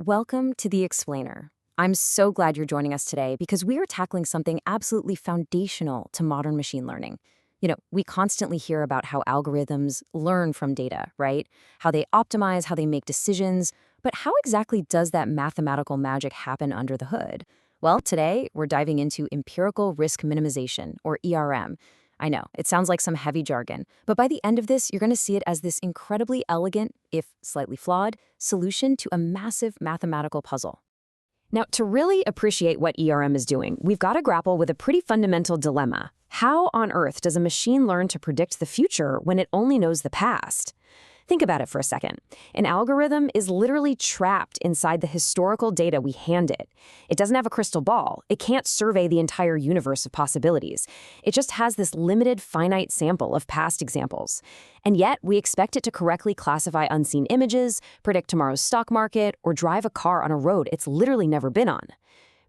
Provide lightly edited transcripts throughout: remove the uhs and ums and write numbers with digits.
Welcome to The Explainer. I'm so glad you're joining us today because we are tackling something absolutely foundational to modern machine learning. We constantly hear about how algorithms learn from data, right? How they optimize, how they make decisions. But how exactly does that mathematical magic happen under the hood? Well, today we're diving into empirical risk minimization, or ERM. I know, it sounds like some heavy jargon, but by the end of this, you're going to see it as this incredibly elegant, if slightly flawed, solution to a massive mathematical puzzle. Now, to really appreciate what ERM is doing, we've got to grapple with a pretty fundamental dilemma. How on earth does a machine learn to predict the future when it only knows the past? Think about it for a second. An algorithm is literally trapped inside the historical data we hand it. It doesn't have a crystal ball. It can't survey the entire universe of possibilities. It just has this limited, finite sample of past examples. And yet, we expect it to correctly classify unseen images, predict tomorrow's stock market, or drive a car on a road it's literally never been on.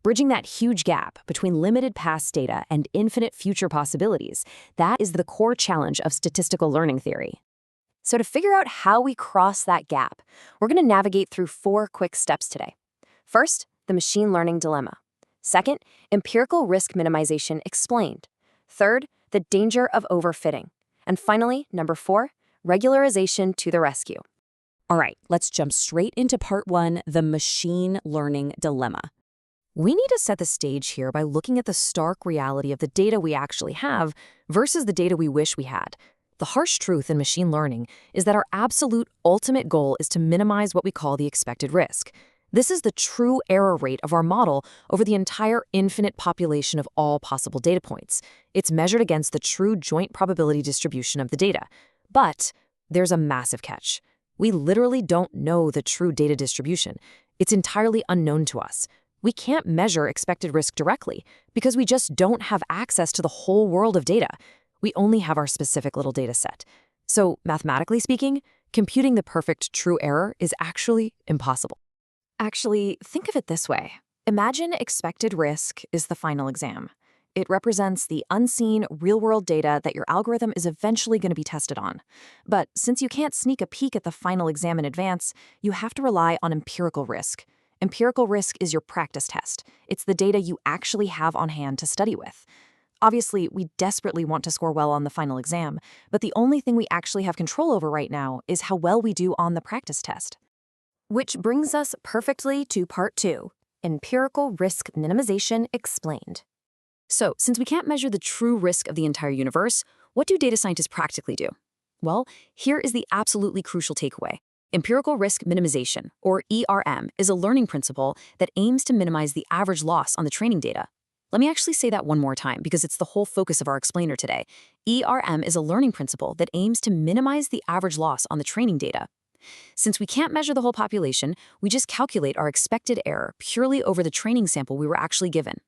Bridging that huge gap between limited past data and infinite future possibilities, that is the core challenge of statistical learning theory. So to figure out how we cross that gap, we're going to navigate through 4 quick steps today. First, the machine learning dilemma. Second, empirical risk minimization explained. Third, the danger of overfitting. And finally, number 4, regularization to the rescue. All right, let's jump straight into part 1, the machine learning dilemma. We need to set the stage here by looking at the stark reality of the data we actually have versus the data we wish we had. The harsh truth in machine learning is that our absolute ultimate goal is to minimize what we call the expected risk. This is the true error rate of our model over the entire infinite population of all possible data points. It's measured against the true joint probability distribution of the data. But there's a massive catch. We literally don't know the true data distribution. It's entirely unknown to us. We can't measure expected risk directly because we just don't have access to the whole world of data. We only have our specific little data set. So, mathematically speaking, computing the perfect true error is actually impossible. Actually, think of it this way. Imagine expected risk is the final exam. It represents the unseen, real-world data that your algorithm is eventually going to be tested on. But since you can't sneak a peek at the final exam in advance, you have to rely on empirical risk. Empirical risk is your practice test. It's the data you actually have on hand to study with. Obviously, we desperately want to score well on the final exam, but the only thing we actually have control over right now is how well we do on the practice test. Which brings us perfectly to part 2, empirical risk minimization explained. So, since we can't measure the true risk of the entire universe, what do data scientists practically do? Well, here is the absolutely crucial takeaway. Empirical risk minimization, or ERM, is a learning principle that aims to minimize the average loss on the training data. Let me actually say that one more time because it's the whole focus of our explainer today. ERM is a learning principle that aims to minimize the average loss on the training data. Since we can't measure the whole population, we just calculate our expected error purely over the training sample we were actually given.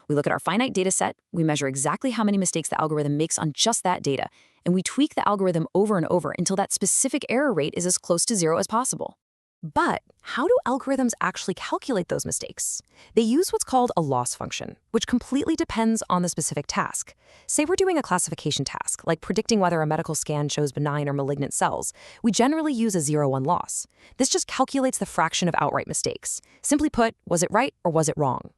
We look at our finite data set, we measure exactly how many mistakes the algorithm makes on just that data, and we tweak the algorithm over and over until that specific error rate is as close to 0 as possible. But how do algorithms actually calculate those mistakes? They use what's called a loss function, which completely depends on the specific task. Say we're doing a classification task, like predicting whether a medical scan shows benign or malignant cells. We generally use a 0-1 loss. This just calculates the fraction of outright mistakes. Simply put, was it right or was it wrong?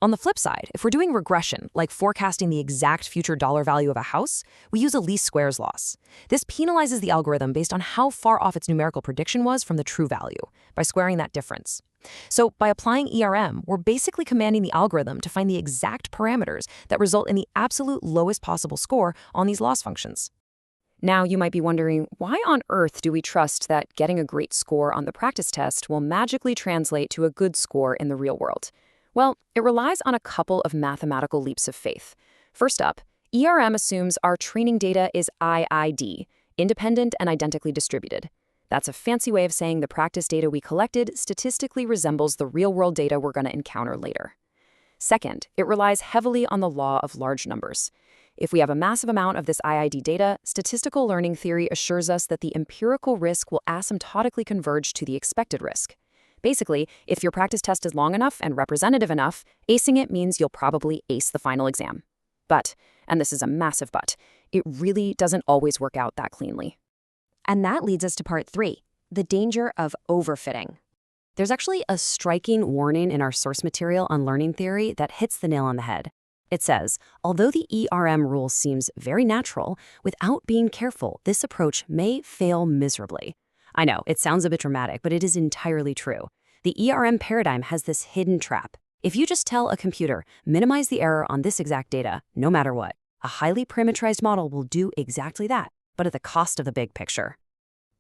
On the flip side, if we're doing regression, like forecasting the exact future dollar value of a house, we use a least squares loss. This penalizes the algorithm based on how far off its numerical prediction was from the true value, by squaring that difference. So by applying ERM, we're basically commanding the algorithm to find the exact parameters that result in the absolute lowest possible score on these loss functions. Now, you might be wondering, why on earth do we trust that getting a great score on the practice test will magically translate to a good score in the real world? Well, it relies on a couple of mathematical leaps of faith. First up, ERM assumes our training data is IID, independent and identically distributed. That's a fancy way of saying the practice data we collected statistically resembles the real-world data we're going to encounter later. Second, it relies heavily on the law of large numbers. If we have a massive amount of this IID data, statistical learning theory assures us that the empirical risk will asymptotically converge to the expected risk. Basically, if your practice test is long enough and representative enough, acing it means you'll probably ace the final exam. But, and this is a massive but, it really doesn't always work out that cleanly. And that leads us to part 3, the danger of overfitting. There's actually a striking warning in our source material on learning theory that hits the nail on the head. It says, although the ERM rule seems very natural, without being careful, this approach may fail miserably. I know, it sounds a bit dramatic, but it is entirely true. The ERM paradigm has this hidden trap. If you just tell a computer, minimize the error on this exact data, no matter what, a highly parameterized model will do exactly that, but at the cost of the big picture.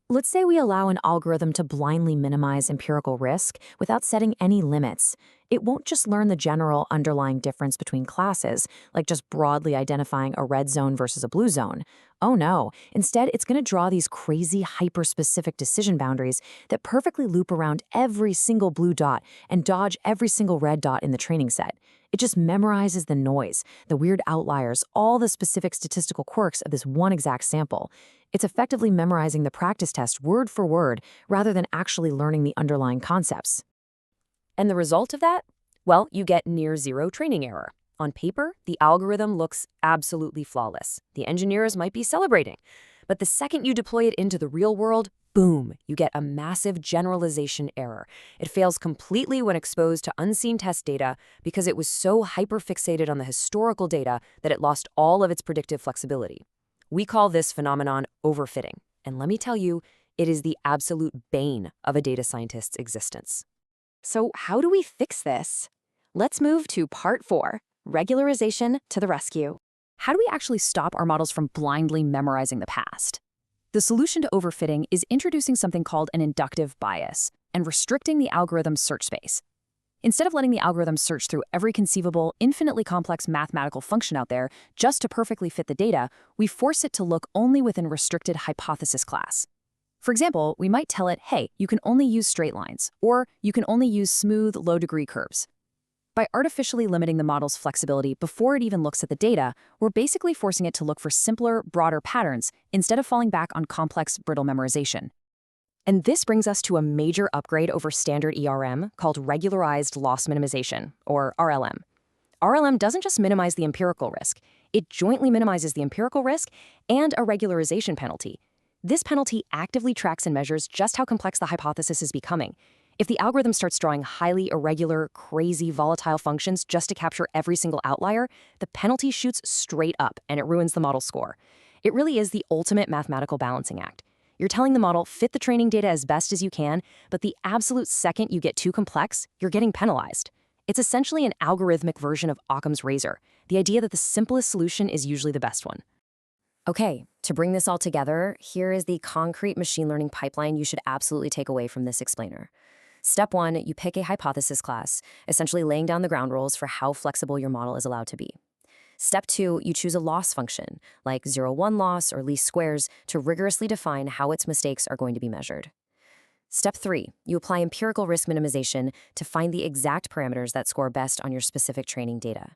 Let's say we allow an algorithm to blindly minimize empirical risk without setting any limits. It won't just learn the general underlying difference between classes, like just broadly identifying a red zone versus a blue zone. Oh no, instead it's going to draw these crazy hyper-specific decision boundaries that perfectly loop around every single blue dot and dodge every single red dot in the training set. It just memorizes the noise, the weird outliers, all the specific statistical quirks of this one exact sample. It's effectively memorizing the practice test word for word rather than actually learning the underlying concepts. And the result of that? Well, you get near zero training error. On paper, the algorithm looks absolutely flawless. The engineers might be celebrating. But the second you deploy it into the real world, boom, you get a massive generalization error. It fails completely when exposed to unseen test data because it was so hyperfixated on the historical data that it lost all of its predictive flexibility. We call this phenomenon overfitting. And let me tell you, it is the absolute bane of a data scientist's existence. So how do we fix this? Let's move to part 4, regularization to the rescue. How do we actually stop our models from blindly memorizing the past? The solution to overfitting is introducing something called an inductive bias and restricting the algorithm's search space. Instead of letting the algorithm search through every conceivable, infinitely complex mathematical function out there just to perfectly fit the data, we force it to look only within a restricted hypothesis class. For example, we might tell it, hey, you can only use straight lines, or you can only use smooth, low-degree curves. By artificially limiting the model's flexibility before it even looks at the data, we're basically forcing it to look for simpler, broader patterns instead of falling back on complex, brittle memorization. And this brings us to a major upgrade over standard ERM called regularized loss minimization, or RLM. RLM doesn't just minimize the empirical risk, it jointly minimizes the empirical risk and a regularization penalty. This penalty actively tracks and measures just how complex the hypothesis is becoming. If the algorithm starts drawing highly irregular, crazy, volatile functions just to capture every single outlier, the penalty shoots straight up and it ruins the model's score. It really is the ultimate mathematical balancing act. You're telling the model, fit the training data as best as you can, but the absolute second you get too complex, you're getting penalized. It's essentially an algorithmic version of Occam's razor, the idea that the simplest solution is usually the best one. Okay, to bring this all together, here is the concrete machine learning pipeline you should absolutely take away from this explainer. Step 1, you pick a hypothesis class, essentially laying down the ground rules for how flexible your model is allowed to be. Step 2, you choose a loss function, like 0-1 loss or least squares, to rigorously define how its mistakes are going to be measured. Step 3, you apply empirical risk minimization to find the exact parameters that score best on your specific training data.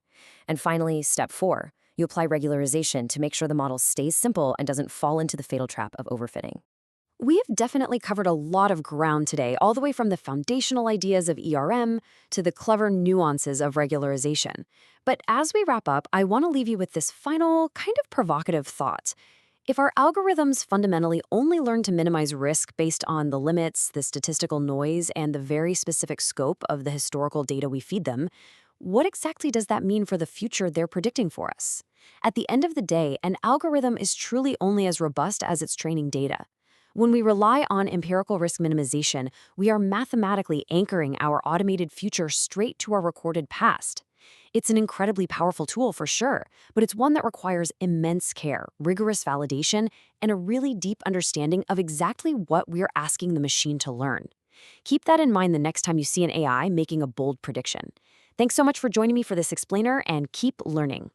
And finally, step 4, you apply regularization to make sure the model stays simple and doesn't fall into the fatal trap of overfitting. We have definitely covered a lot of ground today, all the way from the foundational ideas of ERM to the clever nuances of regularization. But as we wrap up, I want to leave you with this final, kind of provocative thought. If our algorithms fundamentally only learn to minimize risk based on the limits, the statistical noise, and the very specific scope of the historical data we feed them, what exactly does that mean for the future they're predicting for us? At the end of the day, an algorithm is truly only as robust as its training data. When we rely on empirical risk minimization, we are mathematically anchoring our automated future straight to our recorded past. It's an incredibly powerful tool for sure, but it's one that requires immense care, rigorous validation, and a really deep understanding of exactly what we're asking the machine to learn. Keep that in mind the next time you see an AI making a bold prediction. Thanks so much for joining me for this explainer, and keep learning.